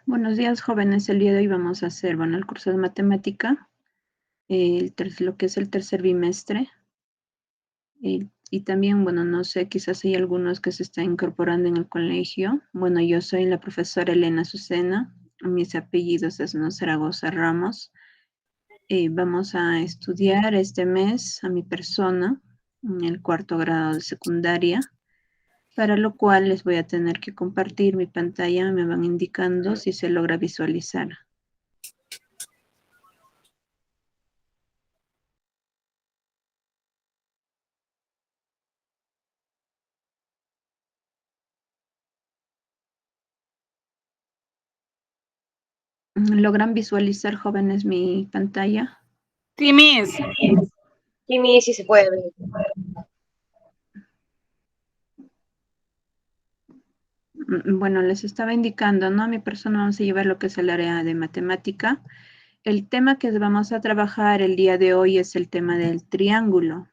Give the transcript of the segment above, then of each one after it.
Buenos días, jóvenes. El día de hoy vamos a hacer, el curso de matemática, lo que es el tercer bimestre. Y también, no sé, quizás hay algunos que se están incorporando en el colegio. Bueno, yo soy la profesora Elena Azucena. Mis apellidos es No Zaragoza Ramos. Vamos a estudiar este mes a mi persona en el cuarto grado de secundaria, para lo cual les voy a tener que compartir mi pantalla. Me van indicando si se logra visualizar. ¿Logran visualizar, jóvenes, mi pantalla? Sí, Miss. Sí, mi, sí se puede ver. Bueno, les estaba indicando, ¿no? A mi persona vamos a llevar lo que es el área de matemática. El tema que vamos a trabajar el día de hoy es el tema del triángulo,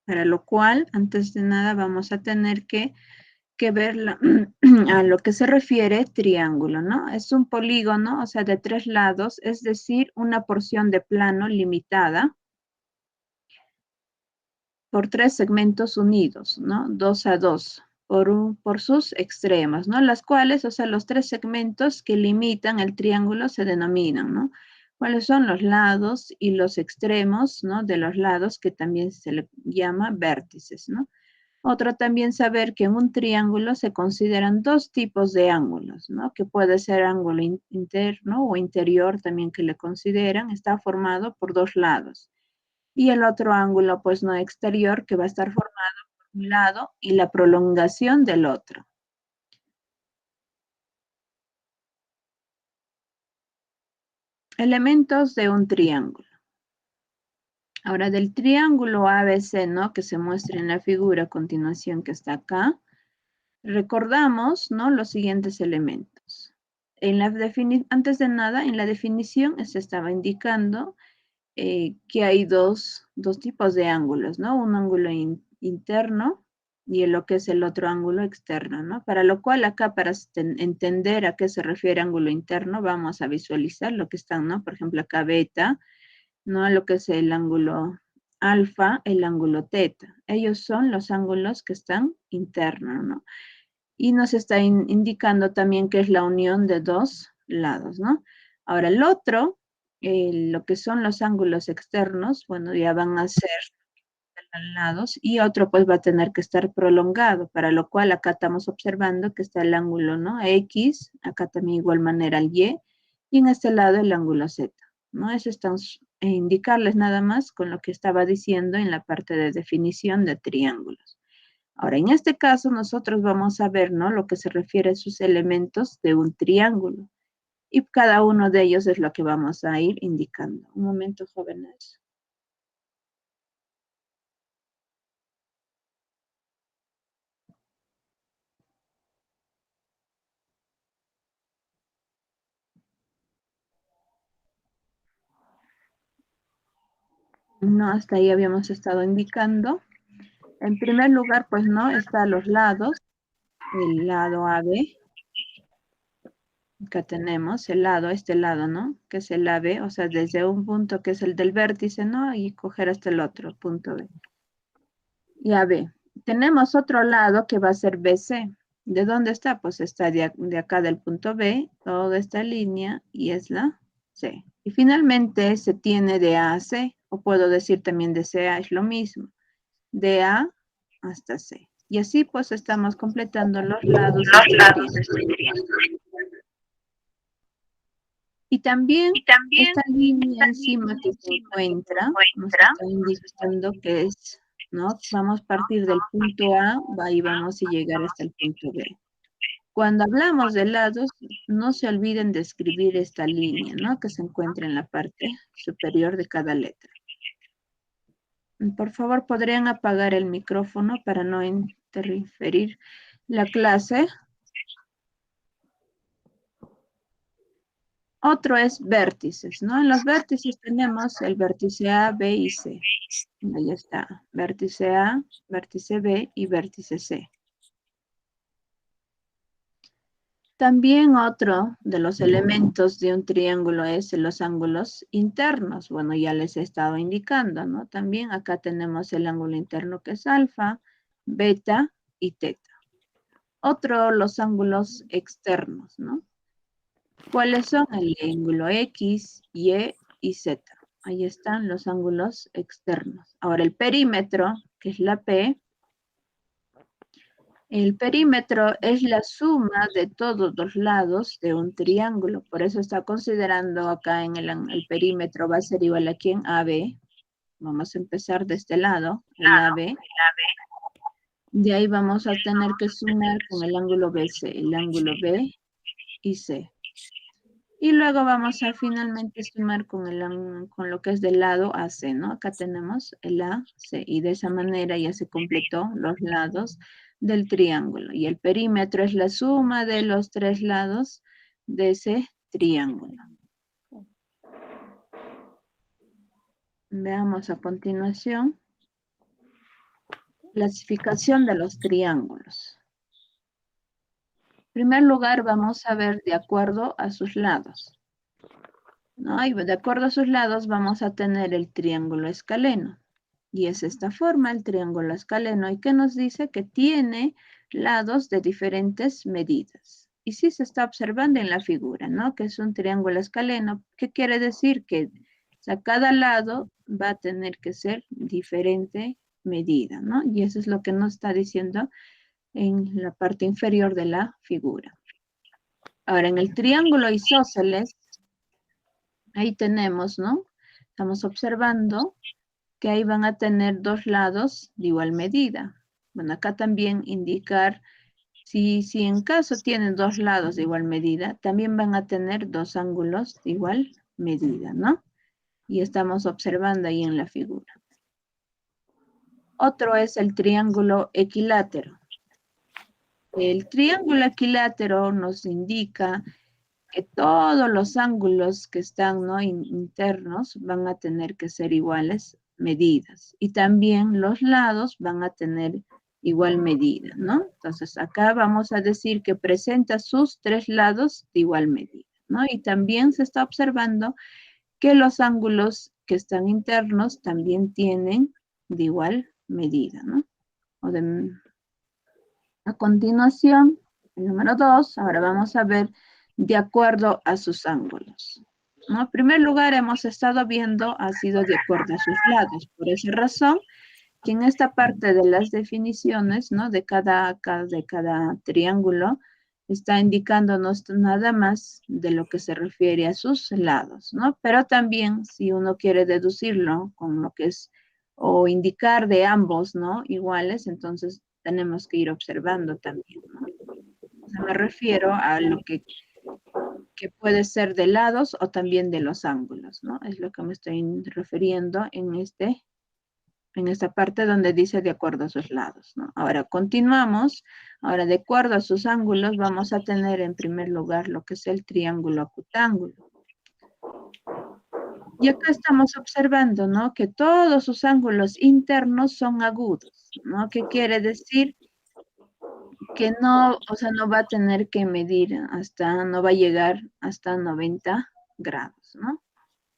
para lo cual, antes de nada, vamos a tener que ver a lo que se refiere triángulo, ¿no? Es un polígono, o sea, de 3 lados, es decir, una porción de plano limitada por 3 segmentos unidos, ¿no? 2 a 2 por sus extremos, ¿no? Las cuales, o sea, los 3 segmentos que limitan el triángulo se denominan, ¿no? ¿Cuáles son los lados y los extremos, ¿no? De los lados, que también se le llama vértices, ¿no? Otro también saber que en un triángulo se consideran 2 tipos de ángulos, ¿no? Que puede ser ángulo interno o interior también, que le consideran, está formado por 2 lados. Y el otro ángulo, pues no exterior, que va a estar formado por un lado y la prolongación del otro. Elementos de un triángulo. Ahora, del triángulo ABC, ¿no? Que se muestra en la figura a continuación, que está acá, recordamos, ¿no? Los siguientes elementos. Antes de nada, en la definición se estaba indicando que hay dos tipos de ángulos, ¿no? Un ángulo interno y lo que es el otro ángulo externo, ¿no? Para lo cual acá, para entender a qué se refiere ángulo interno, vamos a visualizar lo que están, ¿no? Por ejemplo, acá beta, ¿no? Lo que es el ángulo alfa, el ángulo teta. Ellos son los ángulos que están internos, ¿no? Y nos está indicando también que es la unión de 2 lados, ¿no? Ahora, el otro, lo que son los ángulos externos, bueno, ya van a ser lados, y otro pues va a tener que estar prolongado, para lo cual acá estamos observando que está el ángulo, ¿no? X, acá también igual manera el y en este lado el ángulo Z, ¿no? Eso estamos indicarles nada más con lo que estaba diciendo en la parte de definición de triángulos. Ahora, en este caso, nosotros vamos a ver, ¿no? Lo que se refiere a sus elementos de un triángulo. Y cada uno de ellos es lo que vamos a ir indicando. Un momento, jóvenes. No, hasta ahí habíamos estado indicando. En primer lugar, pues, ¿no? Están los lados. El lado AB. Acá tenemos el lado, este lado, ¿no? Que es el AB, o sea, desde un punto que es el del vértice, ¿no? Y coger hasta el otro punto B. Y AB. Tenemos otro lado que va a ser BC. ¿De dónde está? Pues está de acá del punto B, toda esta línea, y es la C. Y finalmente se tiene de A a C, o puedo decir también de C a, es lo mismo, de A hasta C. Y así pues estamos completando los lados de este triángulo. Y también esta línea encima que se encuentra, nos está indicando que es, ¿no? Vamos a partir del punto A, y vamos a llegar hasta el punto B. Cuando hablamos de lados, no se olviden de escribir esta línea, ¿no? Que se encuentra en la parte superior de cada letra. Por favor, ¿podrían apagar el micrófono para no interferir la clase? Otro es vértices, ¿no? En los vértices tenemos el vértice A, B y C. Ahí está, vértice A, vértice B y vértice C. También otro de los elementos de un triángulo es los ángulos internos. Bueno, ya les he estado indicando, ¿no? También acá tenemos el ángulo interno que es alfa, beta y teta. Otro, los ángulos externos, ¿no? ¿Cuáles son? El ángulo X, Y y Z. Ahí están los ángulos externos. Ahora el perímetro, que es la P. El perímetro es la suma de todos los lados de un triángulo. Por eso está considerando acá en el perímetro va a ser igual a quién? AB. Vamos a empezar de este lado, el AB. De ahí vamos a tener que sumar con el ángulo BC, el ángulo B y C. Y luego vamos a finalmente sumar con lo que es del lado AC, ¿no? Acá tenemos el AC y de esa manera ya se completó los lados del triángulo. Y el perímetro es la suma de los tres lados de ese triángulo. Veamos a continuación. Clasificación de los triángulos. En primer lugar, vamos a ver de acuerdo a sus lados, ¿no? Y de acuerdo a sus lados vamos a tener el triángulo escaleno. Y es esta forma, el triángulo escaleno, y que nos dice que tiene lados de diferentes medidas. Y sí se está observando en la figura, ¿no? Que es un triángulo escaleno. ¿Qué quiere decir? Que cada lado va a tener que ser diferente medida, ¿no? Y eso es lo que nos está diciendo en la parte inferior de la figura. Ahora, en el triángulo isósceles, ahí tenemos, ¿no? Estamos observando que ahí van a tener dos lados de igual medida. Bueno, acá también indicar, si en caso tienen dos lados de igual medida, también van a tener dos ángulos de igual medida, ¿no? Y estamos observando ahí en la figura. Otro es el triángulo equilátero. El triángulo equilátero nos indica que todos los ángulos que están, ¿no?, internos van a tener que ser iguales medidas. Y también los lados van a tener igual medida, ¿no? Entonces acá vamos a decir que presenta sus tres lados de igual medida, ¿no? Y también se está observando que los ángulos que están internos también tienen de igual medida, ¿no? A continuación, el número 2, ahora vamos a ver de acuerdo a sus ángulos, ¿no? En primer lugar, hemos estado viendo, ha sido de acuerdo a sus lados. Por esa razón, que en esta parte de las definiciones, ¿no?, de cada triángulo, está indicándonos nada más de lo que se refiere a sus lados, ¿no? Pero también, si uno quiere deducirlo con lo que es, o indicar de ambos, ¿no?, iguales, entonces tenemos que ir observando también, ¿no? O sea, me refiero a lo que puede ser de lados o también de los ángulos, ¿no? Es lo que me estoy refiriendo en esta parte donde dice de acuerdo a sus lados, ¿no? Ahora continuamos. Ahora, de acuerdo a sus ángulos, vamos a tener en primer lugar lo que es el triángulo acutángulo. Y acá estamos observando, ¿no?, que todos sus ángulos internos son agudos, ¿no? ¿Qué quiere decir? Que no, o sea, no va a tener que medir no va a llegar hasta 90 grados, ¿no?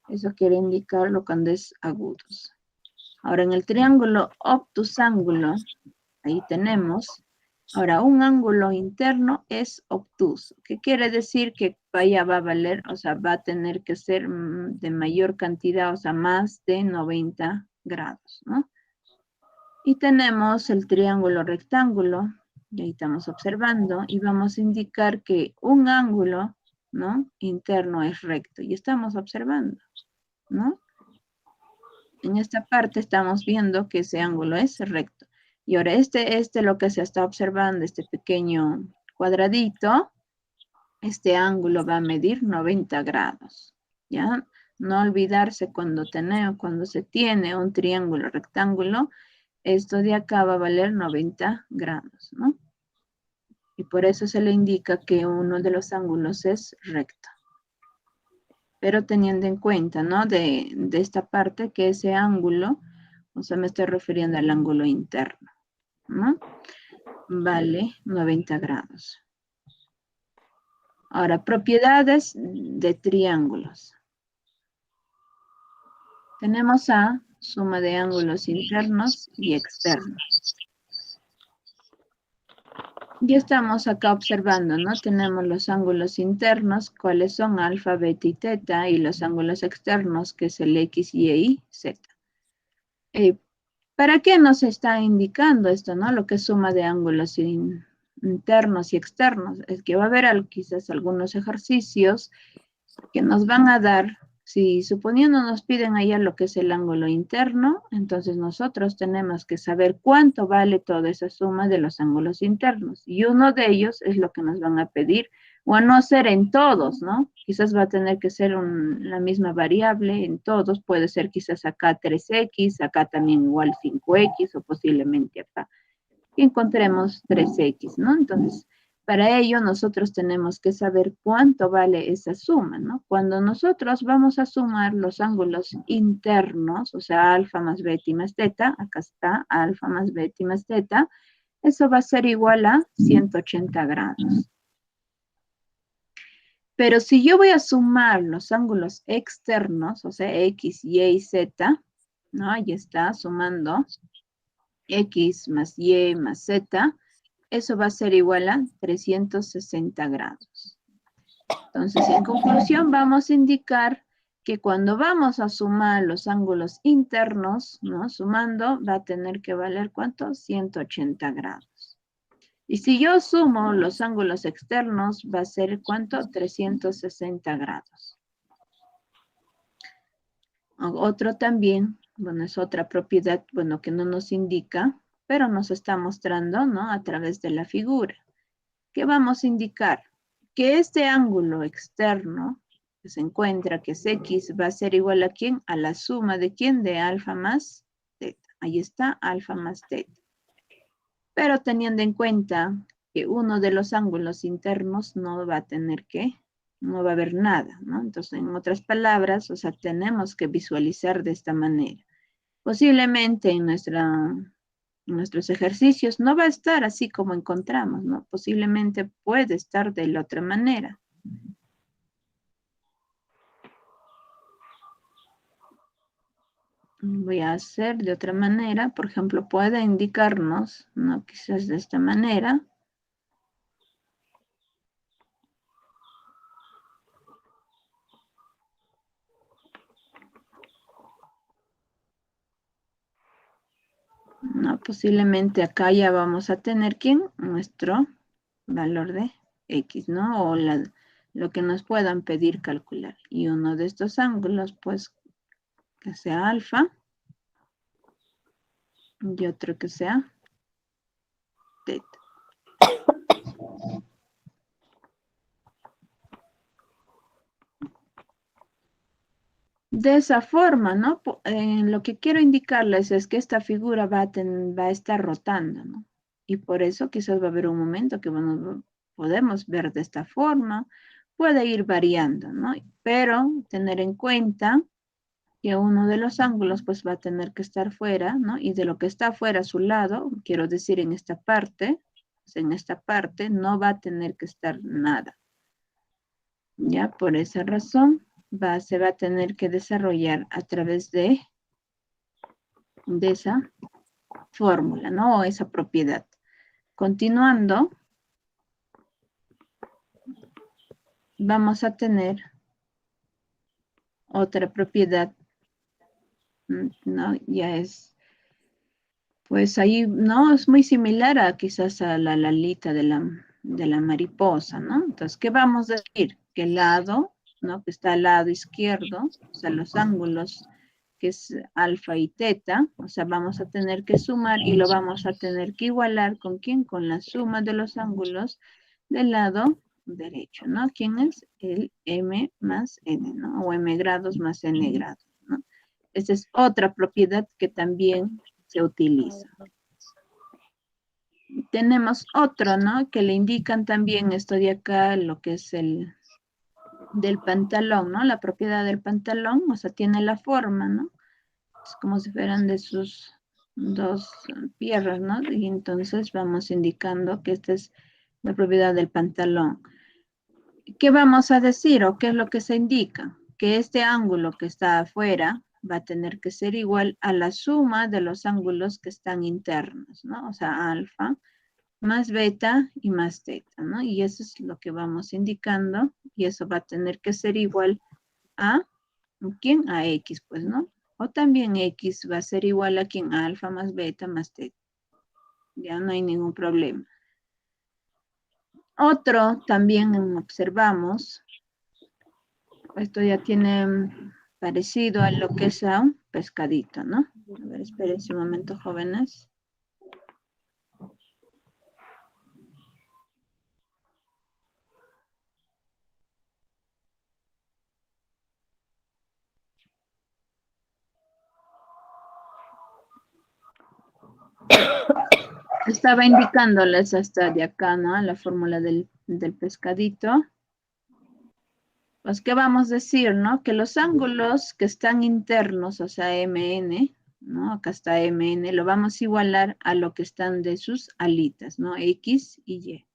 Eso quiere indicarlo cuando es agudos. Ahora, en el triángulo obtusángulo, ahí tenemos, ahora un ángulo interno es obtuso. ¿Qué quiere decir? Que vaya va a valer, o sea, va a tener que ser de mayor cantidad, o sea, más de 90 grados, ¿no? Y tenemos el triángulo rectángulo, y ahí estamos observando, y vamos a indicar que un ángulo, ¿no?, interno es recto, y estamos observando, ¿no? En esta parte estamos viendo que ese ángulo es recto. Y ahora lo que se está observando, este pequeño cuadradito, este ángulo va a medir 90 grados, ¿ya? No olvidarse cuando se tiene un triángulo rectángulo, esto de acá va a valer 90 grados, ¿no? Y por eso se le indica que uno de los ángulos es recto. Pero teniendo en cuenta, ¿no?, de esta parte, que ese ángulo, o sea, me estoy refiriendo al ángulo interno, ¿no? Vale 90 grados. Ahora, propiedades de triángulos. Tenemos a suma de ángulos internos y externos. Ya estamos acá observando, ¿no? Tenemos los ángulos internos, cuáles son alfa, beta y teta, y los ángulos externos, que es el X, Y, Z. ¿Para qué nos está indicando esto, no? Lo que es suma de ángulos internos y externos. Es que va a haber quizás algunos ejercicios que nos van a dar, si suponiendo nos piden allá lo que es el ángulo interno, entonces nosotros tenemos que saber cuánto vale toda esa suma de los ángulos internos. Y uno de ellos es lo que nos van a pedir, o a no ser en todos, ¿no? Quizás va a tener que ser la misma variable en todos, puede ser quizás acá 3x, acá también igual 5x, o posiblemente acá. Y encontremos 3x, ¿no? Entonces, para ello nosotros tenemos que saber cuánto vale esa suma, ¿no? Cuando nosotros vamos a sumar los ángulos internos, o sea, alfa más beta y más teta, acá está, alfa más beta y más teta, eso va a ser igual a 180 grados. Pero si yo voy a sumar los ángulos externos, o sea, X, Y y Z, ¿no? Ahí está, sumando X más Y más Z, eso va a ser igual a 360 grados. Entonces, en conclusión, vamos a indicar que cuando vamos a sumar los ángulos internos, ¿no? Sumando, va a tener que valer, ¿cuánto? 180 grados. Y si yo sumo los ángulos externos, va a ser, ¿cuánto? 360 grados. Otro también, bueno, es otra propiedad, bueno, que no nos indica, pero nos está mostrando, ¿no? A través de la figura. ¿Qué vamos a indicar? Que este ángulo externo que se encuentra, que es X, va a ser igual a ¿quién? A la suma de ¿quién? De alfa más teta. Ahí está, alfa más teta. Pero teniendo en cuenta que uno de los ángulos internos no va a tener no va a haber nada, ¿no? Entonces, en otras palabras, o sea, tenemos que visualizar de esta manera. Posiblemente en nuestros ejercicios no va a estar así como encontramos, ¿no? Posiblemente puede estar de la otra manera. Voy a hacer de otra manera, por ejemplo, puede indicarnos, ¿no? Quizás de esta manera. No, posiblemente acá ya vamos a tener, ¿quién? Nuestro valor de X, ¿no? O lo que nos puedan pedir calcular. Y uno de estos ángulos, pues, que sea alfa. Y otro que sea teta. De esa forma, ¿no? Lo que quiero indicarles es que esta figura va a estar rotando, ¿no? Y por eso quizás va a haber un momento que podemos ver de esta forma, puede ir variando, ¿no? Pero tener en cuenta que uno de los ángulos pues va a tener que estar fuera, ¿no? Y de lo que está fuera a su lado, quiero decir en esta parte, pues en esta parte no va a tener que estar nada. Ya, por esa razón se va a tener que desarrollar a través de esa fórmula, ¿no? O esa propiedad. Continuando, vamos a tener otra propiedad, ¿no? Ya es, pues ahí, ¿no? Es muy similar a quizás a la alita de la mariposa, ¿no? Entonces, ¿qué vamos a decir? Que el lado, ¿no? Que está al lado izquierdo, o sea, los ángulos que es alfa y teta, o sea, vamos a tener que sumar y lo vamos a tener que igualar ¿con quién? Con la suma de los ángulos del lado derecho, ¿no? ¿Quién es? El m más n, ¿no? O m grados más n grados, ¿no? Esa es otra propiedad que también se utiliza. Tenemos otro, ¿no? Que le indican también esto de acá, lo que es del pantalón, ¿no? La propiedad del pantalón, o sea, tiene la forma, ¿no? Es como si fueran de sus dos piernas, ¿no? Y entonces vamos indicando que esta es la propiedad del pantalón. ¿qué vamos a decir o qué es lo que se indica? Que este ángulo que está afuera va a tener que ser igual a la suma de los ángulos que están internos, ¿no? O sea, alfa más beta y más teta, ¿no? Y eso es lo que vamos indicando, y eso va a tener que ser igual a, ¿quién? A X, pues, ¿no? O también X va a ser igual a ¿quién? A alfa más beta más teta. Ya no hay ningún problema. Otro también observamos, esto ya tiene parecido a lo que es a un pescadito, ¿no? A ver, espérense un momento, jóvenes. Estaba indicándoles hasta de acá, ¿no? La fórmula del pescadito. Pues, ¿qué vamos a decir, no? Que los ángulos que están internos, o sea, MN, ¿no? Acá está MN, lo vamos a igualar a lo que están de sus alitas, ¿no? X y Y.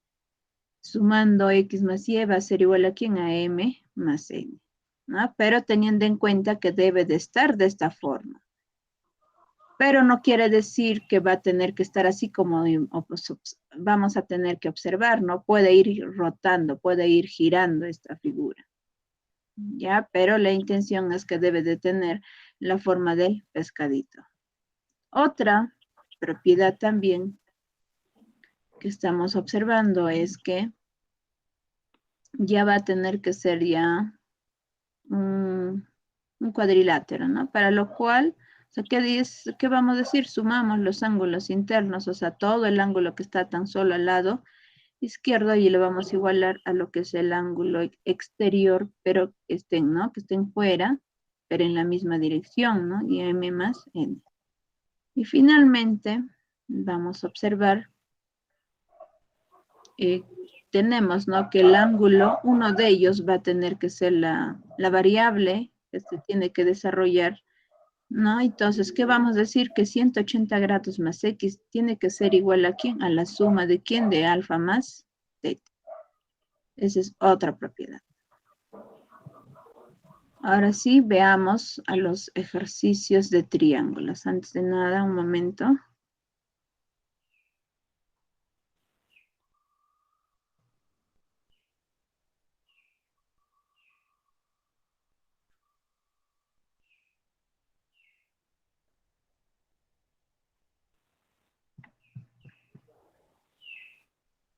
Sumando X más Y va a ser igual a quién? A M más N, ¿no? Pero teniendo en cuenta que debe de estar de esta forma. Pero no quiere decir que va a tener que estar así como vamos a tener que observar, ¿no? Puede ir rotando, puede ir girando esta figura. ¿Ya? Pero la intención es que debe de tener la forma del pescadito. Otra propiedad también que estamos observando es que ya va a tener que ser ya un cuadrilátero, ¿no? Para lo cual, o sea, ¿qué vamos a decir? Sumamos los ángulos internos, o sea, todo el ángulo que está tan solo al lado izquierdo y le vamos a igualar a lo que es el ángulo exterior, pero que estén, ¿no? Que estén fuera, pero en la misma dirección, ¿no? Y M más N. Y finalmente, vamos a observar, tenemos, ¿no? Que el ángulo, uno de ellos va a tener que ser la variable que se tiene que desarrollar, ¿no? Entonces, ¿qué vamos a decir? Que 180 grados más X tiene que ser igual a ¿quién? A la suma de ¿quién? De alfa más teta. Esa es otra propiedad. Ahora sí, veamos a los ejercicios de triángulos. Antes de nada, un momento.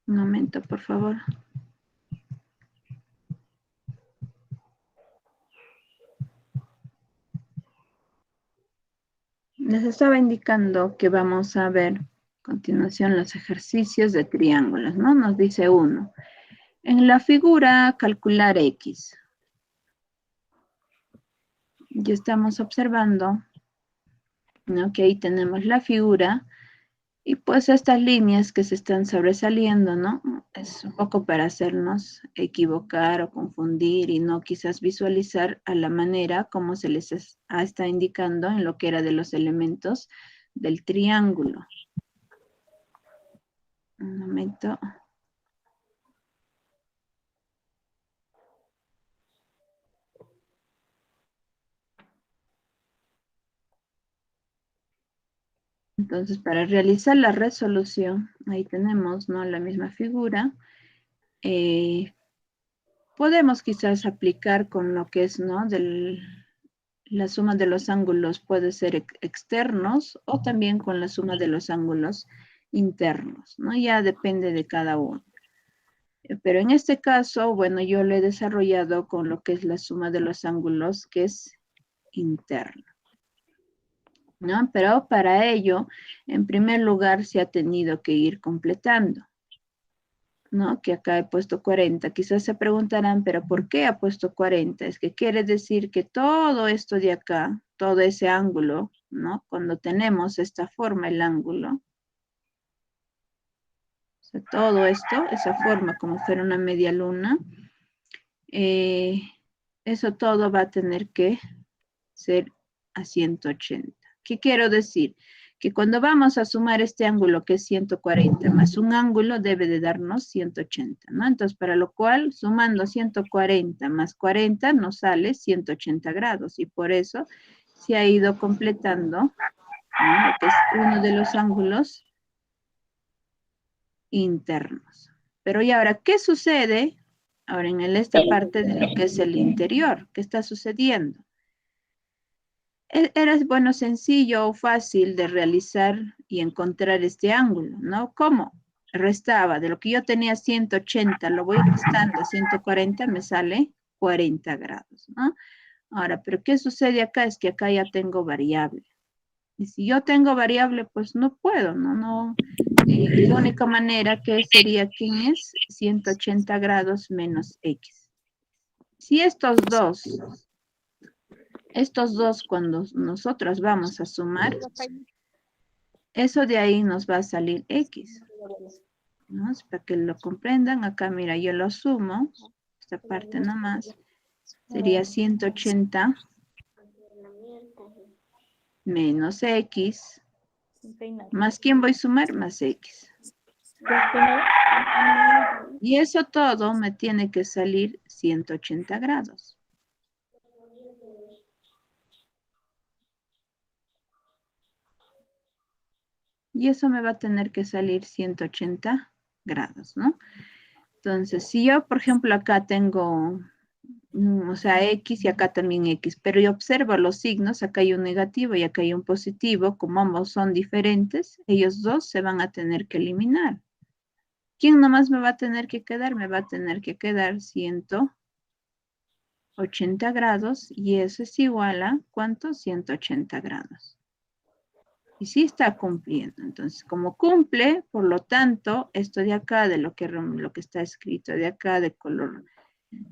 Un momento, por favor. Les estaba indicando que vamos a ver a continuación los ejercicios de triángulos, ¿no? Nos dice uno. En la figura, calcular X. Ya estamos observando, ¿no? Que ahí tenemos la figura y pues estas líneas que se están sobresaliendo, ¿no? Es un poco para hacernos equivocar o confundir y no quizás visualizar a la manera como se les está indicando en lo que era de los elementos del triángulo. Un momento. Entonces, para realizar la resolución, ahí tenemos, ¿no? La misma figura. Podemos quizás aplicar con lo que es, ¿no? La suma de los ángulos puede ser externos o también con la suma de los ángulos internos, ¿no? Ya depende de cada uno. Pero en este caso, bueno, yo lo he desarrollado con lo que es la suma de los ángulos, que es interno, ¿no? Pero para ello, en primer lugar, se ha tenido que ir completando, ¿no? Que acá he puesto 40. Quizás se preguntarán, ¿pero por qué ha puesto 40? Es que quiere decir que todo esto de acá, todo ese ángulo, ¿no? Cuando tenemos esta forma, el ángulo, o sea, todo esto, esa forma como fuera una media luna, eso todo va a tener que ser a 180. ¿Qué quiero decir? que cuando vamos a sumar este ángulo que es 140 más un ángulo debe de darnos 180, ¿no? Entonces, para lo cual, sumando 140 más 40 nos sale 180 grados y por eso se ha ido completando, ¿no? Lo que es uno de los ángulos internos. Pero y ahora, ¿qué sucede? Ahora en esta parte de lo que es el interior, ¿qué está sucediendo? Era, bueno, sencillo o fácil de realizar y encontrar este ángulo, ¿no? ¿Cómo? Restaba, de lo que yo tenía 180, lo voy restando a 140, me sale 40 grados, ¿no? Ahora, ¿pero qué sucede acá? Es que acá ya tengo variable. Y si yo tengo variable, pues no puedo, ¿no? La única manera que sería, ¿quién es? 180 grados menos X. Si estos dos cuando nosotros vamos a sumar, eso de ahí nos va a salir X, ¿no? Para que lo comprendan, acá mira, yo lo sumo, esta parte nomás, sería 180 menos X, más ¿quién voy a sumar? Más X. Y eso todo me tiene que salir 180 grados. Y eso me va a tener que salir 180 grados, ¿no? Entonces, si yo, por ejemplo, acá tengo, o sea, X y acá también X, pero yo observo los signos, acá hay un negativo y acá hay un positivo, como ambos son diferentes, ellos dos se van a tener que eliminar. ¿Quién nomás me va a tener que quedar? Me va a tener que quedar 180 grados y eso es igual a, ¿cuánto? 180 grados. Y sí está cumpliendo. Entonces, como cumple, por lo tanto, esto de acá, de lo que está escrito de acá, de color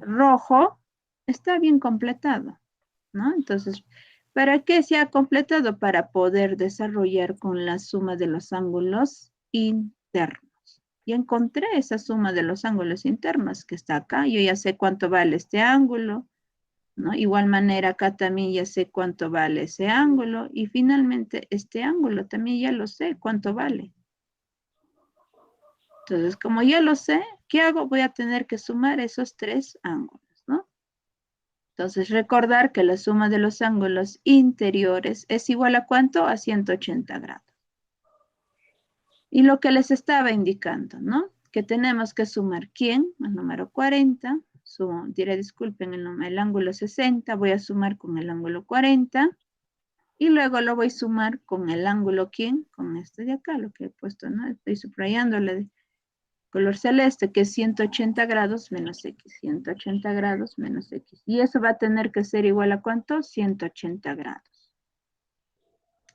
rojo, está bien completado, ¿no? Entonces, ¿para qué se ha completado? Para poder desarrollar con la suma de los ángulos internos. Y encontré esa suma de los ángulos internos que está acá. Yo ya sé cuánto vale este ángulo, ¿no? Igual manera acá también ya sé cuánto vale ese ángulo y finalmente este ángulo también ya lo sé cuánto vale. Entonces, como ya lo sé, ¿qué hago? Voy a tener que sumar esos tres ángulos, ¿no? Entonces, recordar que la suma de los ángulos interiores es igual a ¿cuánto? A 180 grados. Y lo que les estaba indicando, ¿no? Que tenemos que sumar ¿quién? El número 40. Diré, disculpen, el ángulo 60, voy a sumar con el ángulo 40 y luego lo voy a sumar con el ángulo ¿quién? Con este de acá, lo que he puesto, ¿no? Estoy subrayándole de color celeste, que es 180 grados menos X, 180 grados menos X. Y eso va a tener que ser igual a ¿cuánto? 180 grados.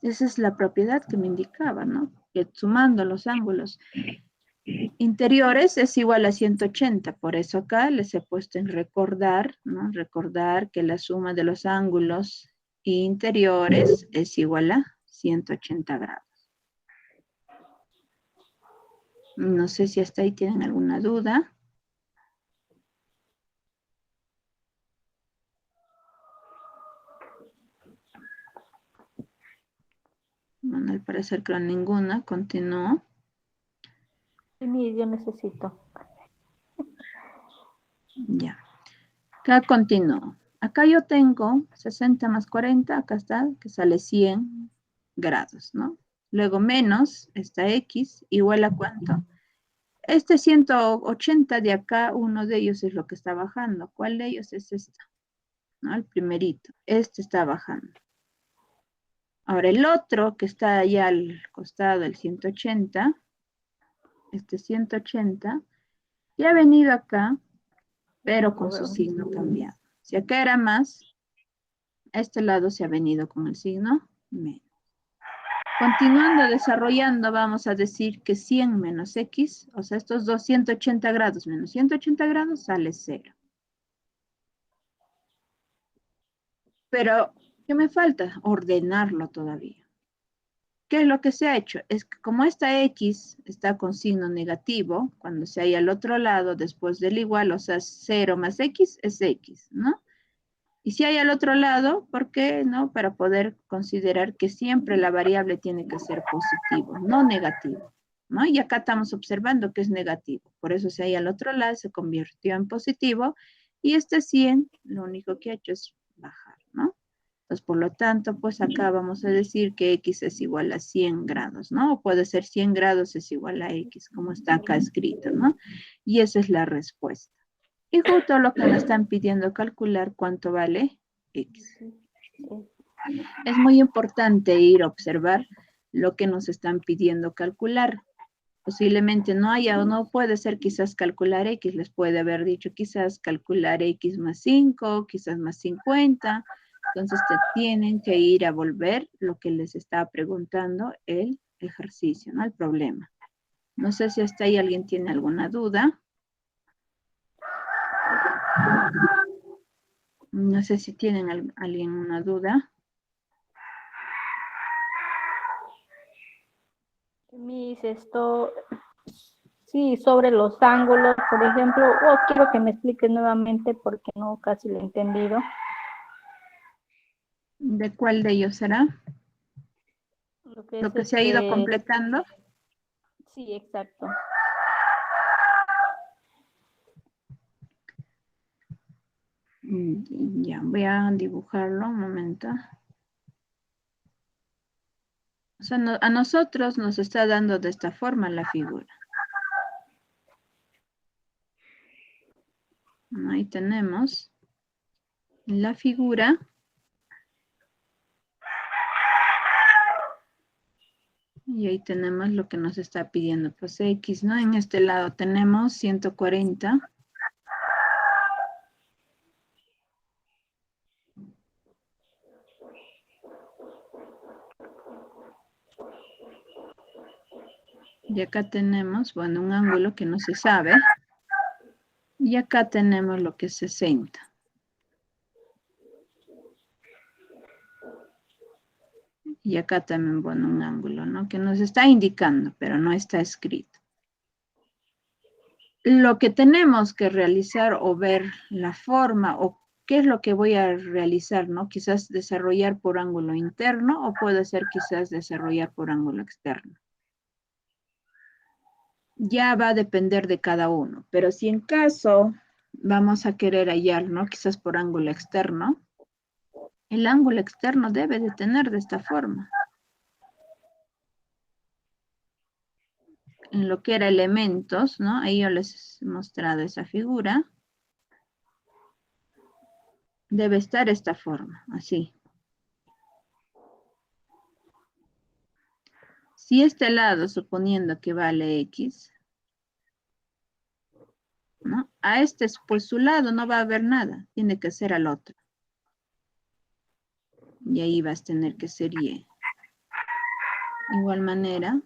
Esa es la propiedad que me indicaba, ¿no? Que sumando los ángulos interiores es igual a 180, por eso acá les he puesto en recordar, ¿no? Recordar que la suma de los ángulos interiores es igual a 180 grados. No sé si hasta ahí tienen alguna duda. Bueno, al parecer creo ninguna, continúo. Sí, yo necesito. Ya. Acá continúo. Acá yo tengo 60 más 40, acá está, que sale 100 grados, ¿no? Luego menos esta X, igual a ¿cuánto? Este 180 de acá, uno de ellos es lo que está bajando. ¿Cuál de ellos es esta? ¿No? El primerito. Este está bajando. Ahora el otro que está allá al costado del 180, este 180, ya ha venido acá, pero con su signo cambiado. Si acá era más, a este lado se ha venido con el signo menos. Continuando desarrollando, vamos a decir que 100 menos X, o sea, estos 280 grados menos 180 grados sale 0. Pero, ¿qué me falta? Ordenarlo todavía. ¿Qué es lo que se ha hecho? Es que como esta X está con signo negativo, cuando se halla al otro lado después del igual, o sea, 0 más X es X, ¿no? Y si hay al otro lado, ¿por qué no? Para poder considerar que siempre la variable tiene que ser positivo, no negativo, ¿no? Y acá estamos observando que es negativo. Por eso si hay al otro lado, se convirtió en positivo. Y este 100, lo único que ha hecho es bajar, ¿no? Entonces, por lo tanto, pues acá vamos a decir que X es igual a 100 grados, ¿no? O puede ser 100 grados es igual a X, como está acá escrito, ¿no? Y esa es la respuesta. Y justo lo que nos están pidiendo calcular cuánto vale X. Es muy importante ir a observar lo que nos están pidiendo calcular. Posiblemente no haya o no puede ser quizás calcular X, les puede haber dicho quizás calcular X más 5, quizás más 50. Entonces tienen que ir a volver lo que les estaba preguntando el ejercicio, ¿no? El problema. No sé si hasta ahí alguien tiene alguna duda. No sé si tienen alguien una duda. Miss, esto, sí, sobre los ángulos, por ejemplo, quiero que me expliques nuevamente porque no casi lo he entendido. ¿De cuál de ellos será? Lo que Lo es que se ha ido completando. Sí, exacto. Ya, voy a dibujarlo un momento. O sea, a nosotros nos está dando de esta forma la figura. Ahí tenemos la figura. Y ahí tenemos lo que nos está pidiendo, pues X, ¿no? En este lado tenemos 140. Y acá tenemos, bueno, un ángulo que no se sabe. Y acá tenemos lo que es 60. Y acá también, bueno, un ángulo, ¿no? Que nos está indicando, pero no está escrito. Lo que tenemos que realizar o ver la forma o qué es lo que voy a realizar, ¿no? Quizás desarrollar por ángulo interno o puede ser quizás desarrollar por ángulo externo. Ya va a depender de cada uno, pero si en caso vamos a querer hallar, ¿no? Quizás por ángulo externo, el ángulo externo debe de tener de esta forma. En lo que era elementos, ¿no? Ahí yo les he mostrado esa figura. Debe estar esta forma, así. Si este lado, suponiendo que vale X, ¿no? A este, pues su lado no va a haber nada, tiene que ser al otro. Y ahí vas a tener que ser Y. Igual manera,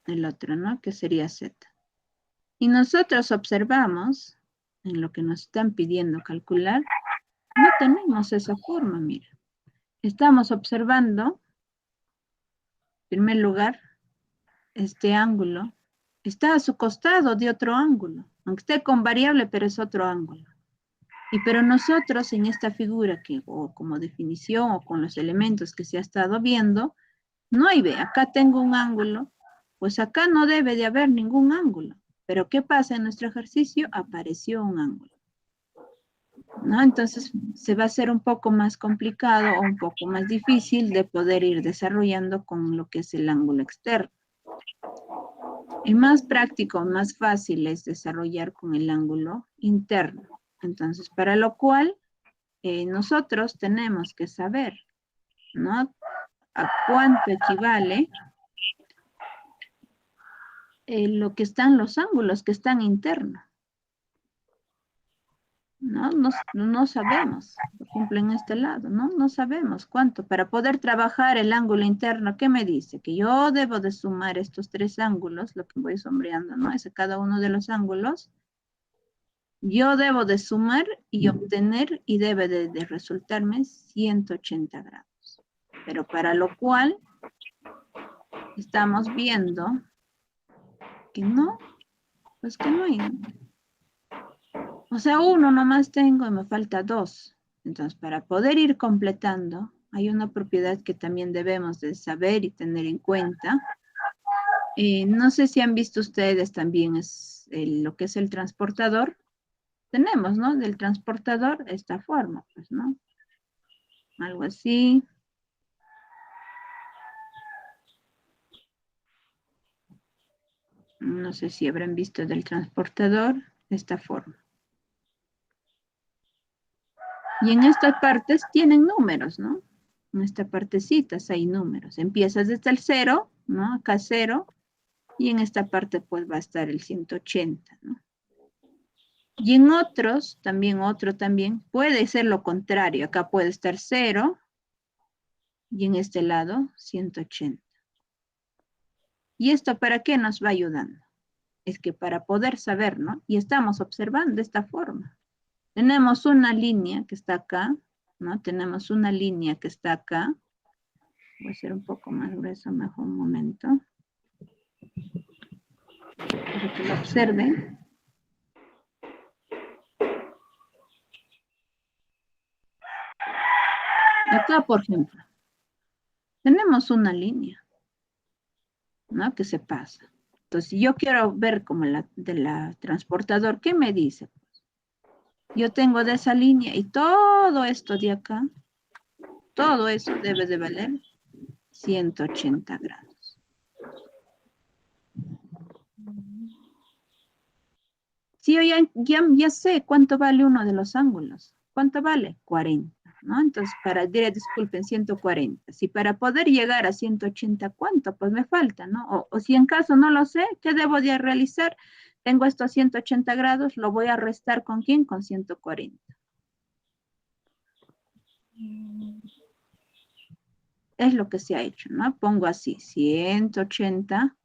el otro, ¿no? Que sería Z. Y nosotros observamos, en lo que nos están pidiendo calcular, no tenemos esa forma, mira. Estamos observando, en primer lugar, este ángulo está a su costado de otro ángulo, aunque esté con variable, pero es otro ángulo. Pero nosotros en esta figura, o como definición o con los elementos que se ha estado viendo, no hay, ve, acá tengo un ángulo, pues acá no debe de haber ningún ángulo. Pero ¿qué pasa en nuestro ejercicio? Apareció un ángulo, ¿no? Entonces se va a hacer un poco más complicado o un poco más difícil de poder ir desarrollando con lo que es el ángulo externo. El más práctico, más fácil es desarrollar con el ángulo interno. Entonces, para lo cual nosotros tenemos que saber, ¿no? A cuánto equivale lo que están los ángulos que están internos. ¿No? No sabemos, por ejemplo, en este lado, ¿no? No sabemos cuánto. Para poder trabajar el ángulo interno, ¿qué me dice? Que yo debo de sumar estos tres ángulos, lo que voy sombreando, ¿no? Es cada uno de los ángulos. Yo debo de sumar y obtener y debe de resultarme 180 grados. Pero para lo cual estamos viendo que no, pues que no hay. O sea, uno nomás tengo y me falta dos. Entonces, para poder ir completando, hay una propiedad que también debemos de saber y tener en cuenta. No sé si han visto ustedes también lo que es el transportador. Tenemos, ¿no? Del transportador esta forma, pues, ¿no? Algo así. No sé si habrán visto del transportador esta forma. Y en estas partes tienen números, ¿no? En estas partecitas hay números. Empiezas desde el 0, ¿no? Acá 0. Y en esta parte pues va a estar el 180, ¿no? Y en otros, otro también, puede ser lo contrario. Acá puede estar 0 y en este lado 180. ¿Y esto para qué nos va ayudando? Es que para poder saber, ¿no? Y estamos observando de esta forma. Tenemos una línea que está acá, ¿no? Tenemos una línea que está acá. Voy a hacer un poco más grueso, mejor un momento. Para que lo observen. Acá, por ejemplo, tenemos una línea, ¿no? Que se pasa. Entonces, si yo quiero ver como de la transportador, ¿qué me dice? Yo tengo de esa línea y todo esto de acá, todo eso debe de valer 180 grados. Si yo ya sé cuánto vale uno de los ángulos. ¿Cuánto vale? 40, ¿no? Entonces, disculpen, 140. Si para poder llegar a 180, ¿cuánto? Pues me falta, ¿no? O si en caso no lo sé, ¿qué debo de realizar? Tengo esto a 180 grados, lo voy a restar ¿con quién? Con 140. Es lo que se ha hecho, ¿no? Pongo así, 180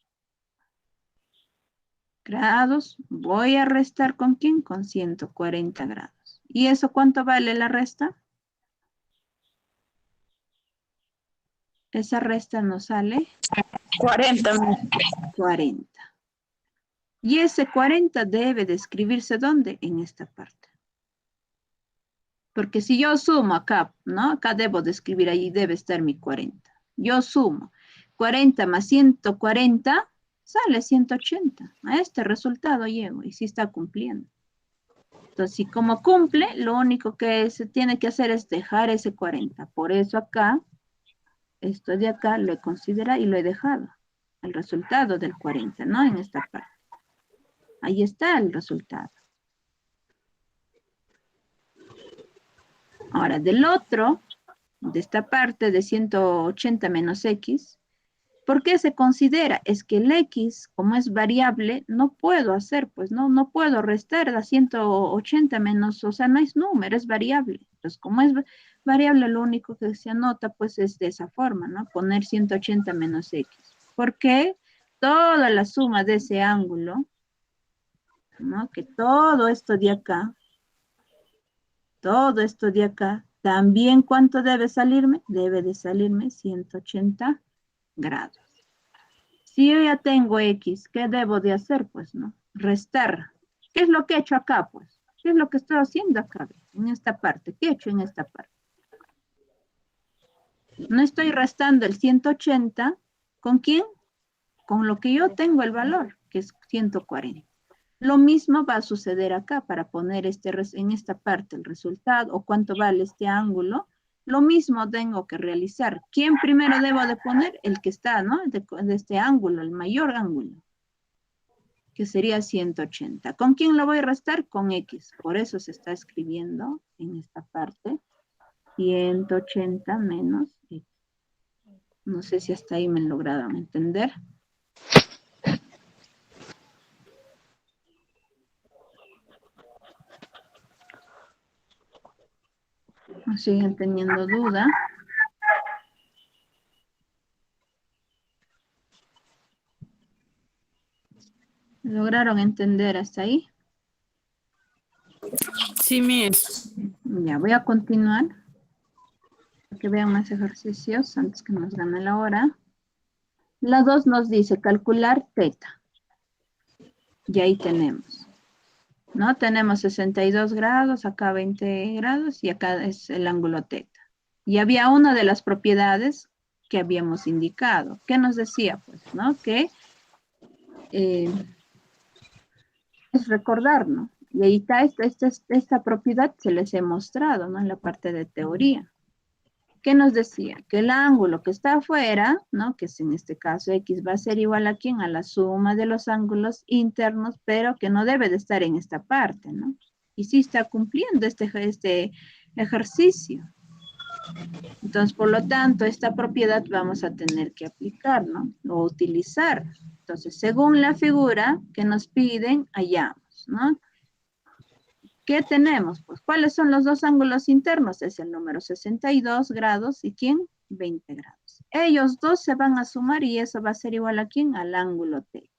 grados, voy a restar ¿con quién? Con 140 grados. ¿Y eso cuánto vale la resta? Esa resta nos sale 40. 40. Y ese 40 debe de escribirse ¿dónde? En esta parte. Porque si yo sumo acá, ¿no? Acá debo de escribir, ahí debe estar mi 40. Yo sumo 40 más 140, sale 180. A este resultado llego y sí está cumpliendo. Entonces, si como cumple, lo único que se tiene que hacer es dejar ese 40. Por eso acá, esto de acá lo he considerado y lo he dejado. El resultado del 40, ¿no? En esta parte. Ahí está el resultado. Ahora, del otro, de esta parte de 180 menos x, ¿por qué se considera? Es que el x, como es variable, no puedo hacer, pues no puedo restar a 180 menos, o sea, no es número, es variable. Entonces, como es variable, lo único que se anota, pues es de esa forma, ¿no? Poner 180 menos x. ¿Por qué? Toda la suma de ese ángulo, ¿no? Que todo esto de acá, también ¿cuánto debe salirme? Debe de salirme 180 grados. Si yo ya tengo X, ¿qué debo de hacer? Pues, ¿no? Restar. ¿Qué es lo que he hecho acá, pues? ¿Qué es lo que estoy haciendo acá? En esta parte. ¿Qué he hecho en esta parte? No estoy restando el 180. ¿Con quién? Con lo que yo tengo el valor, que es 140. Lo mismo va a suceder acá para poner en esta parte el resultado o cuánto vale este ángulo. Lo mismo tengo que realizar. ¿Quién primero debo de poner? El que está, ¿no? De este ángulo, el mayor ángulo, que sería 180. ¿Con quién lo voy a restar? Con X. Por eso se está escribiendo en esta parte 180 menos X. No sé si hasta ahí me lograron entender. ¿Siguen teniendo duda? ¿Lograron entender hasta ahí? Sí, Miss. Ya, voy a continuar. Para que vean más ejercicios antes que nos gane la hora. La 2 nos dice calcular teta. Y ahí tenemos. ¿no? Tenemos 62 grados, acá 20 grados y acá es el ángulo teta. Y había una de las propiedades que habíamos indicado. ¿Qué nos decía? Pues, ¿no? Que es recordar, ¿no? Y ahí está esta propiedad se les he mostrado, ¿no? En la parte de teoría. ¿Qué nos decía? Que el ángulo que está afuera, ¿no? Que es en este caso X va a ser igual a ¿quién? A la suma de los ángulos internos, pero que no debe de estar en esta parte, ¿no? Y sí está cumpliendo este ejercicio. Entonces, por lo tanto, esta propiedad vamos a tener que aplicar, ¿no? O utilizar. Entonces, según la figura que nos piden, hallamos, ¿no? ¿Qué tenemos? Pues, ¿cuáles son los dos ángulos internos? Es el número 62 grados y ¿quién? 20 grados. Ellos dos se van a sumar y eso va a ser igual a ¿quién? Al ángulo T.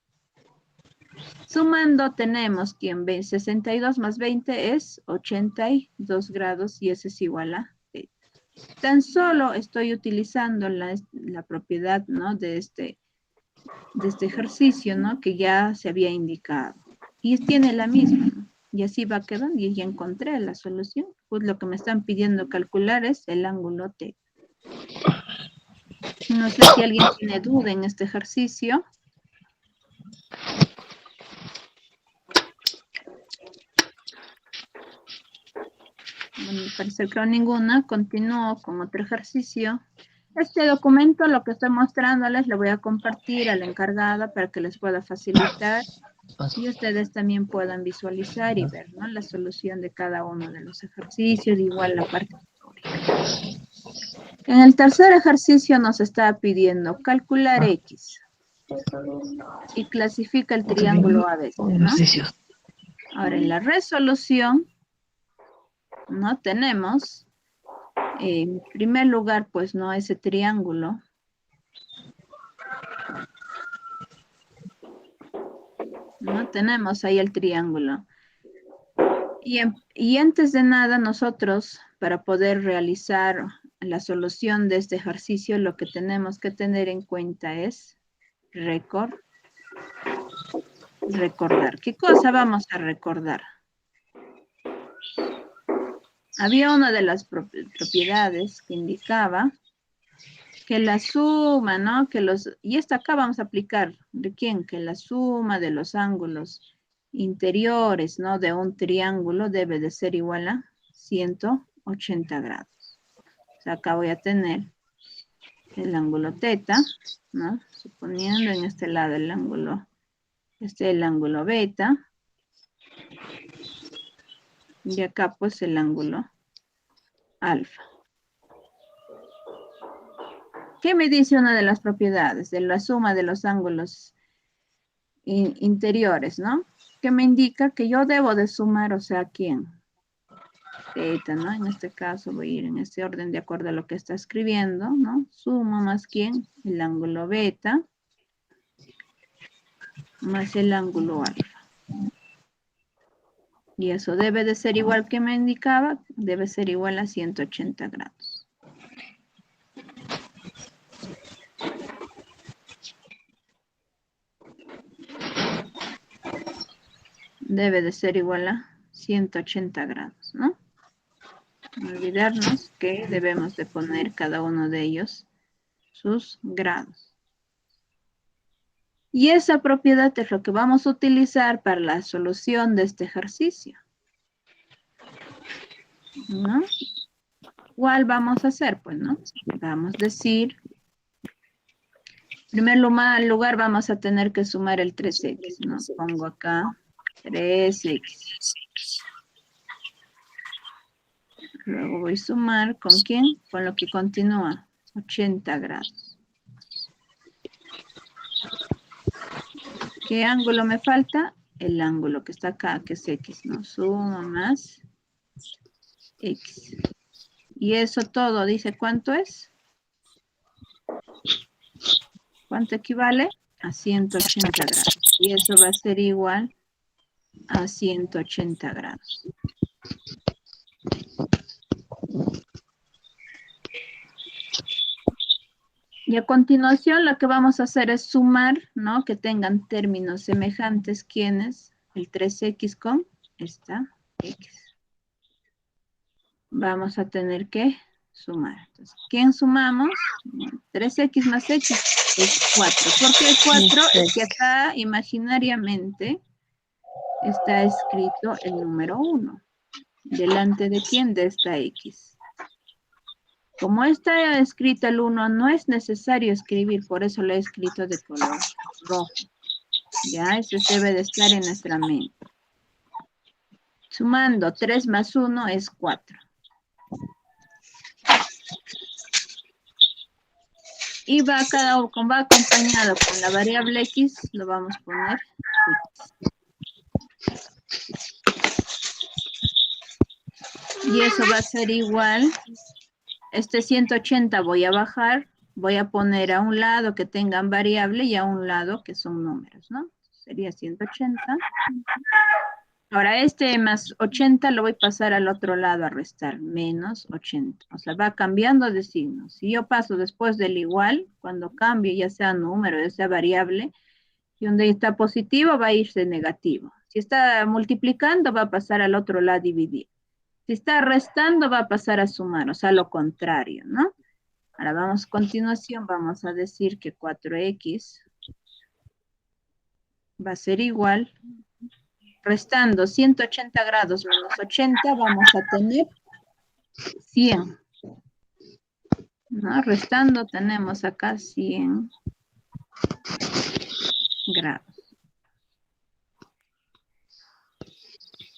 Sumando tenemos ¿quién? 62 más 20 es 82 grados y eso es igual a T. Tan solo estoy utilizando la propiedad, ¿no? de este ejercicio, ¿no? Que ya se había indicado. Y tiene la misma, ¿no? Y así va quedando y ya encontré la solución. Pues lo que me están pidiendo calcular es el ángulo T. No sé si alguien tiene duda en este ejercicio. Bueno, parece que no ninguna. Continúo con otro ejercicio. Este documento, lo que estoy mostrándoles, lo voy a compartir a la encargada para que les pueda facilitar y ustedes también puedan visualizar y ver, ¿no? La solución de cada uno de los ejercicios, igual la parte teórica. En el tercer ejercicio nos está pidiendo calcular X y clasifica el triángulo ABC, ¿no? Ahora, en la resolución, ¿no? Tenemos, en primer lugar, pues, ¿no? Ese triángulo. ¿No? Tenemos ahí el triángulo. Y antes de nada, nosotros, para poder realizar la solución de este ejercicio, lo que tenemos que tener en cuenta es recordar. ¿Qué cosa vamos a recordar? Había una de las propiedades que indicaba que la suma, ¿no? Y esta acá vamos a aplicar, ¿de quién? Que la suma de los ángulos interiores, ¿no? De un triángulo debe de ser igual a 180 grados. O sea, acá voy a tener el ángulo teta, ¿no? Suponiendo en este lado el ángulo beta. Y acá pues el ángulo alfa. ¿Qué me dice una de las propiedades de la suma de los ángulos interiores, ¿no? Que me indica que yo debo de sumar, o sea, ¿quién? Teta, ¿no? En este caso voy a ir en este orden de acuerdo a lo que está escribiendo, ¿no? Sumo más ¿quién? El ángulo beta más el ángulo alfa. Y eso debe de ser igual que me indicaba, debe ser igual a 180 grados. Debe de ser igual a 180 grados, ¿no? No olvidarnos que debemos de poner cada uno de ellos sus grados. Y esa propiedad es lo que vamos a utilizar para la solución de este ejercicio, ¿no? ¿Cuál vamos a hacer? Pues, ¿no? Vamos a decir, en primer lugar vamos a tener que sumar el 3x, ¿no? Pongo acá 3x. Luego voy a sumar, ¿con quién? Con lo que continúa, 80 grados. ¿Qué ángulo me falta? El ángulo que está acá, que es x, ¿no? Suma más x. Y eso todo, dice, ¿cuánto es? ¿Cuánto equivale? A 180 grados. Y eso va a ser igual a 180 grados. Y a continuación lo que vamos a hacer es sumar, ¿no? Que tengan términos semejantes. ¿Quiénes? El 3x con esta X. Vamos a tener que sumar. Entonces, ¿quién sumamos? 3X más X es 4. ¿Por qué 4? Es que acá imaginariamente está escrito el número 1. ¿Delante de quién? De esta X. Como está escrito el 1, no es necesario escribir, por eso lo he escrito de color rojo. Ya, eso debe de estar en nuestra mente. Sumando 3 más 1 es 4. Y va acompañado con la variable X, lo vamos a poner X. Y eso va a ser igual, este 180 voy a bajar, voy a poner a un lado que tengan variable y a un lado que son números, ¿no? Sería 180. Ahora este más 80 lo voy a pasar al otro lado a restar, menos 80. O sea, va cambiando de signo. Si yo paso después del igual, cuando cambie, ya sea número, ya sea variable, y donde está positivo va a irse negativo. Si está multiplicando, va a pasar al otro lado a dividir. Si está restando, va a pasar a sumar, o sea, lo contrario, ¿no? Ahora vamos a continuación, vamos a decir que 4X va a ser igual, restando 180 grados menos 80, vamos a tener 100. ¿No? Restando tenemos acá 100 grados.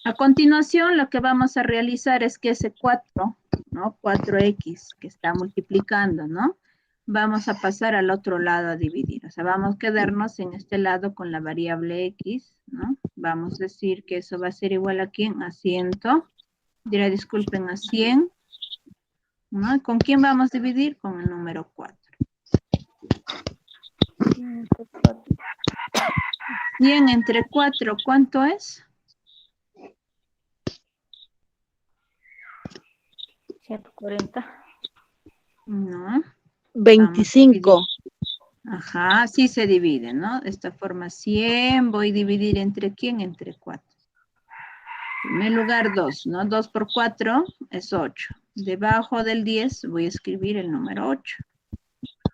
A continuación, lo que vamos a realizar es que ese 4, ¿no? 4X que está multiplicando, ¿no? Vamos a pasar al otro lado a dividir. O sea, vamos a quedarnos en este lado con la variable X, ¿no? Vamos a decir que eso va a ser igual a ¿quién? A 100. Diré, disculpen, a 100. ¿No? ¿Con quién vamos a dividir? Con el número 4. 100 entre 4, ¿cuánto es? 140. No. 25. Ajá, sí se divide, ¿no? De esta forma 100 voy a dividir entre ¿quién? Entre 4. En primer lugar 2, ¿no? 2 por 4 es 8. Debajo del 10 voy a escribir el número 8.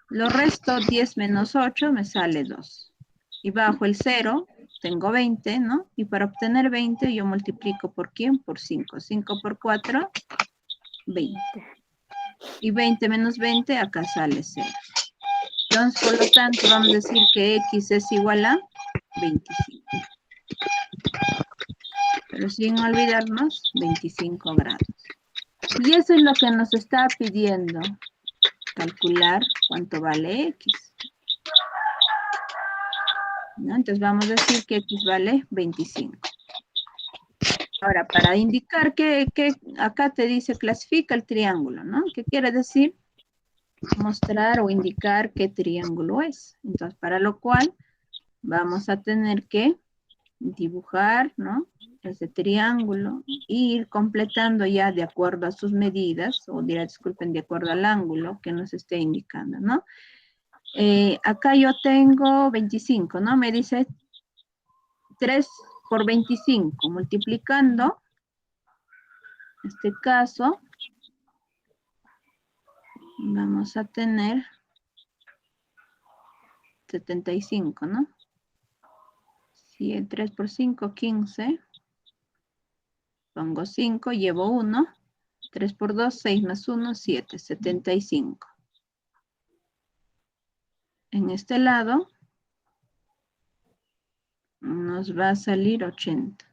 Lo resto, 10 menos 8 me sale 2. Y bajo el 0 tengo 20, ¿no? Y para obtener 20 yo multiplico ¿por quién? Por 5. 5 por 4, 20. Y 20 menos 20, acá sale 0. Entonces, por lo tanto, vamos a decir que X es igual a 25. Pero sin olvidarnos, 25 grados. Y eso es lo que nos está pidiendo, calcular cuánto vale X. ¿No? Entonces vamos a decir que X vale 25. Ahora, para indicar que acá te dice clasifica el triángulo, ¿no? ¿Qué quiere decir? Mostrar o indicar qué triángulo es. Entonces, para lo cual vamos a tener que dibujar, ¿no? Ese triángulo e ir completando ya de acuerdo a sus medidas, o dirá, disculpen, de acuerdo al ángulo que nos esté indicando, ¿no? Acá yo tengo 25, ¿no? Me dice 3 por 25, multiplicando, en este caso, vamos a tener 75, ¿no? Si el 3 por 5, 15. Pongo 5, llevo 1. 3 por 2, 6 más 1, 7. 75. En este lado nos va a salir 80.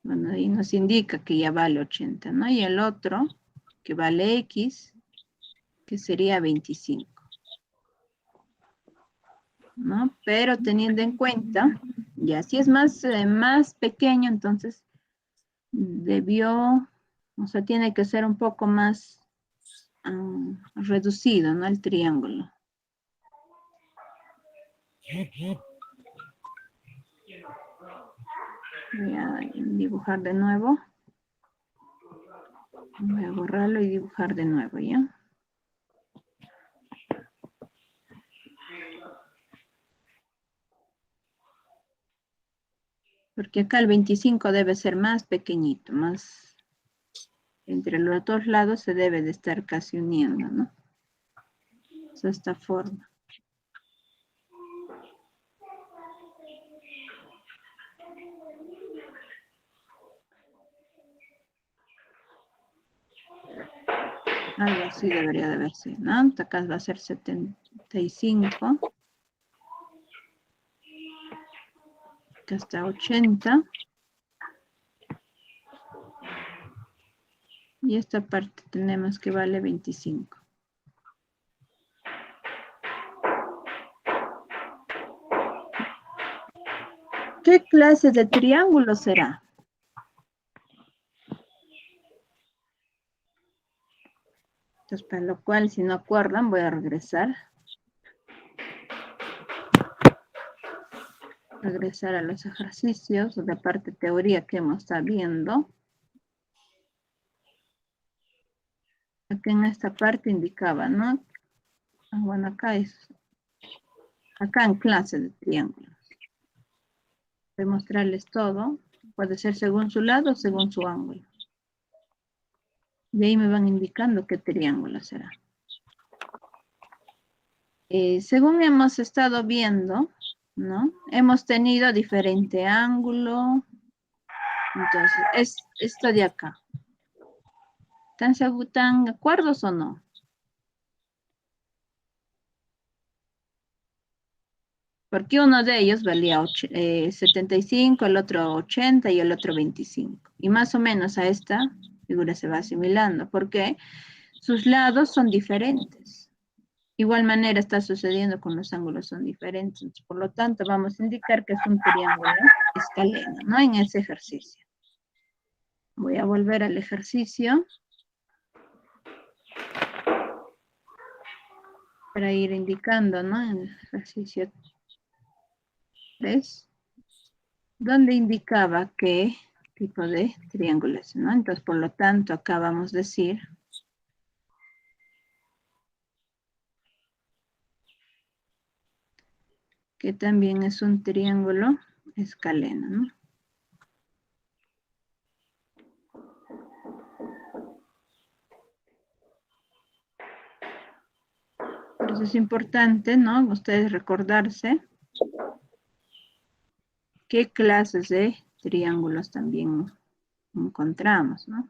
Bueno, ahí nos indica que ya vale 80, ¿no? Y el otro, que vale X, que sería 25. ¿No? Pero teniendo en cuenta, ya si es más pequeño, entonces o sea, tiene que ser un poco más reducido, ¿no? El triángulo. Voy a dibujar de nuevo. Voy a borrarlo y dibujar de nuevo, ¿ya? Porque acá el 25 debe ser más pequeñito, más... Entre los dos lados se debe de estar casi uniendo, ¿no? De esta forma. Algo así debería de verse, ¿no? Acá va a ser 75. Acá está 80. Y esta parte tenemos que vale 25. ¿Qué clase de triángulo será? Entonces, para lo cual, si no acuerdan, voy a regresar. Regresar a los ejercicios de parte teoría que hemos estado viendo. Aquí en esta parte indicaba, ¿no? Bueno, acá en clase de triángulos. Voy a mostrarles todo. Puede ser según su lado o según su ángulo. De ahí me van indicando qué triángulo será. Según hemos estado viendo, ¿no? Hemos tenido diferente ángulo. Entonces, es esto de acá. ¿Están de acuerdo o no? Porque uno de ellos valía 75, el otro 80 y el otro 25. Y más o menos a esta figura se va asimilando, porque sus lados son diferentes. Igual manera está sucediendo con los ángulos son diferentes. Por lo tanto, vamos a indicar que es un triángulo escaleno, ¿no? En ese ejercicio. Voy a volver al ejercicio. Para ir indicando, ¿no? En el ejercicio 3. Donde indicaba qué tipo de triángulos, ¿no? Entonces, por lo tanto, acá vamos a decir que también es un triángulo escaleno, ¿no? Por eso es importante, ¿no? Ustedes recordarse qué clases de triángulos también encontramos, ¿no?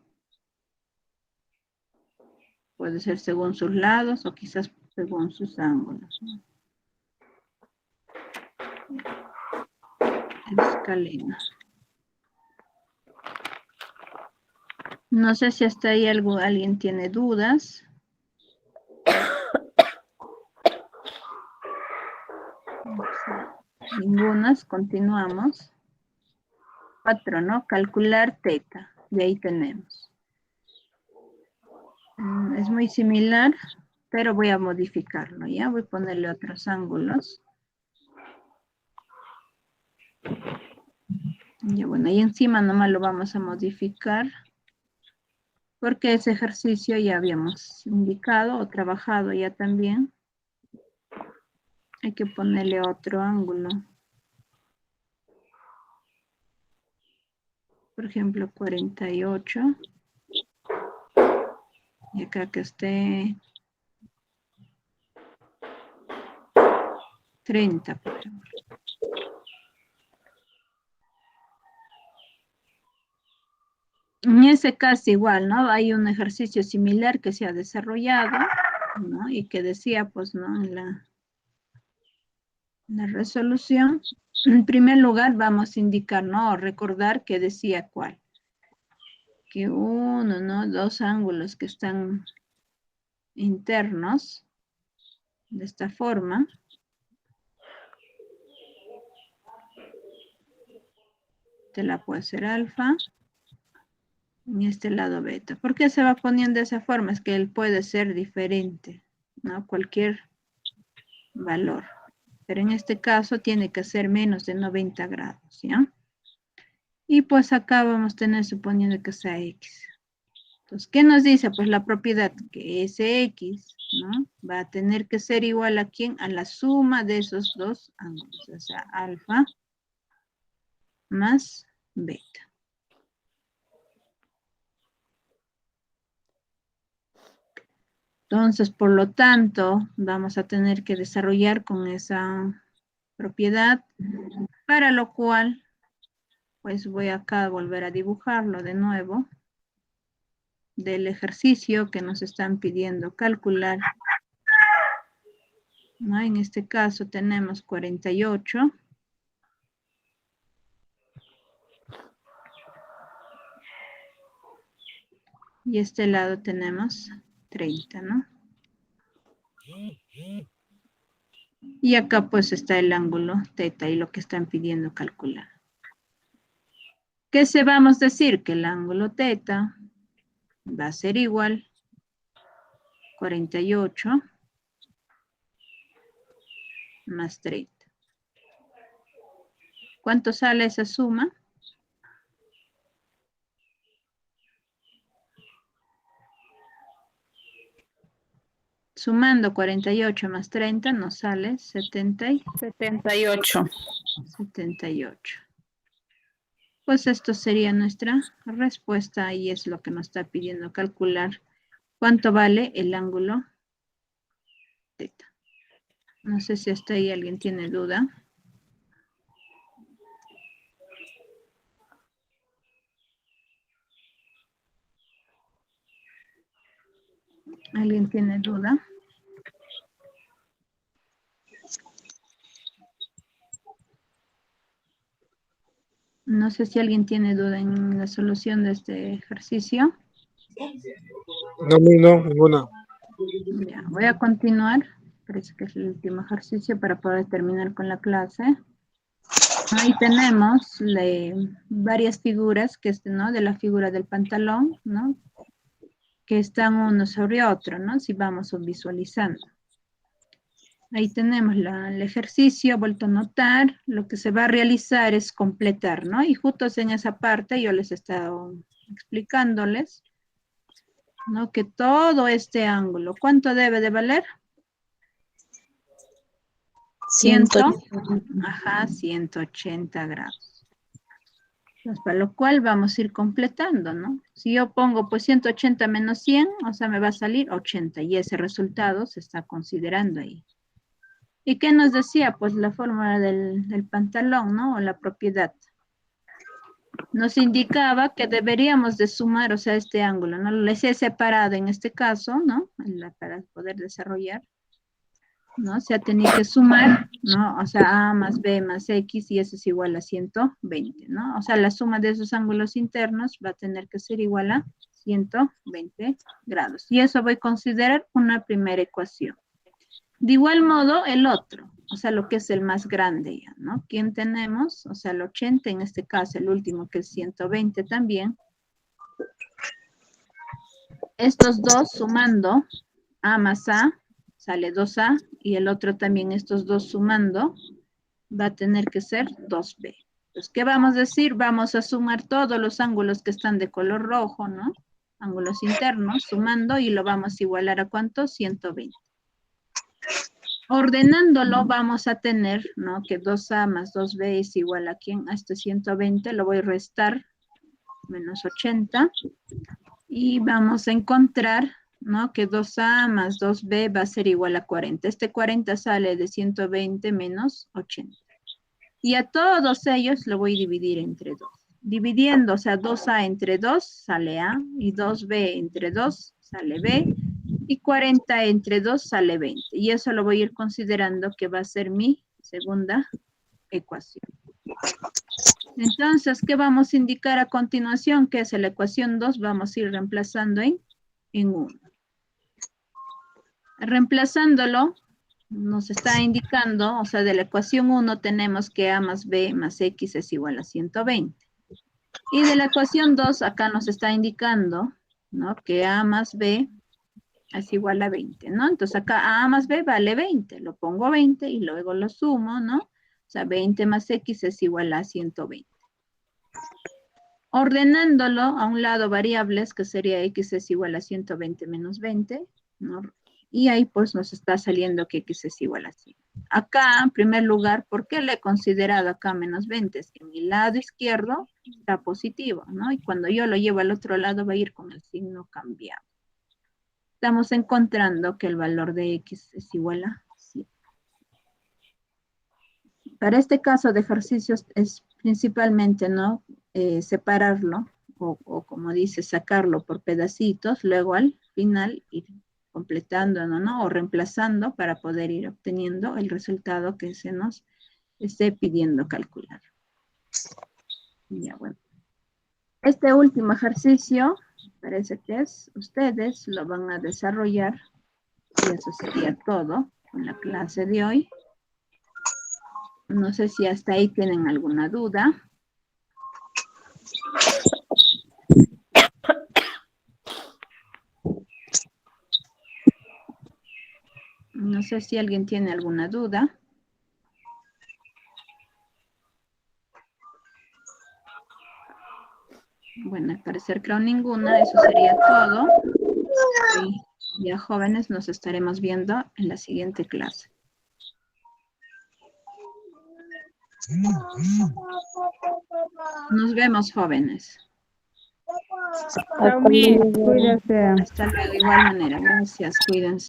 Puede ser según sus lados o quizás según sus ángulos, ¿no? Escaleno. No sé si hasta ahí alguien tiene dudas. Ningunas, continuamos. 4, ¿no? Calcular teta. De ahí tenemos. Es muy similar, pero voy a modificarlo, ¿ya? Voy a ponerle otros ángulos. Ya, bueno, ahí encima nomás lo vamos a modificar. Porque ese ejercicio ya habíamos indicado o trabajado ya también. Hay que ponerle otro ángulo. Por ejemplo, 48. Y acá que esté 30, por ejemplo. En ese caso igual, ¿no? Hay un ejercicio similar que se ha desarrollado, ¿no? Y que decía, pues, ¿no? En la resolución, en primer lugar vamos a indicar, ¿no? Recordar que decía cuál. Que uno, ¿no? Dos ángulos que están internos, de esta forma. Este la puede ser alfa. En este lado beta. ¿Por qué se va poniendo de esa forma? Es que él puede ser diferente, ¿no? Cualquier valor. Pero en este caso tiene que ser menos de 90 grados, ¿ya? Y pues acá vamos a tener suponiendo que sea X. Entonces, ¿qué nos dice? Pues la propiedad que ese X, ¿no? Va a tener que ser igual a ¿quién? A la suma de esos dos ángulos, o sea, alfa más beta. Entonces, por lo tanto, vamos a tener que desarrollar con esa propiedad, para lo cual, pues voy acá a volver a dibujarlo de nuevo, del ejercicio que nos están pidiendo calcular, ¿no? En este caso tenemos 48. Y este lado tenemos 30, ¿no? Y acá pues está el ángulo teta y lo que están pidiendo calcular. ¿Qué se vamos a decir? Que el ángulo teta va a ser igual 48 más 30. ¿Cuánto sale esa suma? Sumando 48 más 30 nos sale 78. 78. Pues esto sería nuestra respuesta y es lo que nos está pidiendo calcular. ¿Cuánto vale el ángulo teta? No sé si hasta ahí alguien tiene duda. ¿Alguien tiene duda? No sé si alguien tiene duda en la solución de este ejercicio. No, no, ninguna. Ya, voy a continuar. Parece que es el último ejercicio para poder terminar con la clase. Ahí tenemos varias figuras, que es, ¿no? De la figura del pantalón, ¿no? Que están uno sobre otro, ¿no? Si vamos visualizando. Ahí tenemos el ejercicio, vuelto a notar. Lo que se va a realizar es completar, ¿no? Y justo en esa parte yo les he estado explicándoles, ¿no? Que todo este ángulo, ¿cuánto debe de valer? 180 grados. Entonces, para lo cual vamos a ir completando, ¿no? Si yo pongo pues 180 menos 100, o sea, me va a salir 80 y ese resultado se está considerando ahí. ¿Y qué nos decía? Pues la fórmula del pantalón, ¿no? O la propiedad. Nos indicaba que deberíamos de sumar, o sea, este ángulo, ¿no? Les he separado en este caso, ¿no? Para poder desarrollar, ¿no? Se ha tenido que sumar, ¿no? O sea, A más B más X y eso es igual a 120, ¿no? O sea, la suma de esos ángulos internos va a tener que ser igual a 120 grados. Y eso voy a considerar una primera ecuación. De igual modo, el otro, o sea, lo que es el más grande ya, ¿no? ¿Quién tenemos? O sea, el 80, en este caso, el último que es 120 también. Estos dos sumando, A más A, sale 2A, y el otro también, estos dos sumando, va a tener que ser 2B. Entonces, ¿qué vamos a decir? Vamos a sumar todos los ángulos que están de color rojo, ¿no? Ángulos internos, sumando, y lo vamos a igualar a ¿cuánto? 120. Ordenándolo vamos a tener, ¿no? Que 2A más 2B es igual a ¿quién? A este 120, lo voy a restar, menos 80. Y vamos a encontrar, ¿no? Que 2A más 2B va a ser igual a 40. Este 40 sale de 120 menos 80. Y a todos ellos lo voy a dividir entre 2. Dividiendo, o sea, 2A entre 2 sale A, y 2B entre 2 sale B, y 40 entre 2 sale 20. Y eso lo voy a ir considerando que va a ser mi segunda ecuación. Entonces, ¿qué vamos a indicar a continuación? Que es la ecuación 2, vamos a ir reemplazando en 1. Reemplazándolo, nos está indicando, o sea, de la ecuación 1 tenemos que A más B más X es igual a 120. Y de la ecuación 2, acá nos está indicando, ¿no? Que A más B es igual a 20, ¿no? Entonces acá A más B vale 20, lo pongo 20 y luego lo sumo, ¿no? O sea, 20 más X es igual a 120. Ordenándolo a un lado variables, que sería X es igual a 120 menos 20, ¿no? Y ahí pues nos está saliendo que X es igual a 100. acá, en primer lugar, ¿por qué le he considerado acá menos 20? Es que mi lado izquierdo está positivo, ¿no? Y cuando yo lo llevo al otro lado va a ir con el signo cambiado. Estamos encontrando que el valor de X es igual a 7. Para este caso de ejercicios es principalmente, ¿no? Separarlo o como dice, sacarlo por pedacitos, luego al final ir completando, ¿no? O reemplazando para poder ir obteniendo el resultado que se nos esté pidiendo calcular. Ya, bueno. Este último ejercicio, parece que ustedes lo van a desarrollar, y eso sería todo con la clase de hoy. No sé si hasta ahí tienen alguna duda. No sé si alguien tiene alguna duda. Bueno, al parecer creo ninguna, eso sería todo. Y ya jóvenes nos estaremos viendo en la siguiente clase. Nos vemos, jóvenes. Hasta luego. Cuídense. Hasta luego, de igual manera. Gracias, cuídense.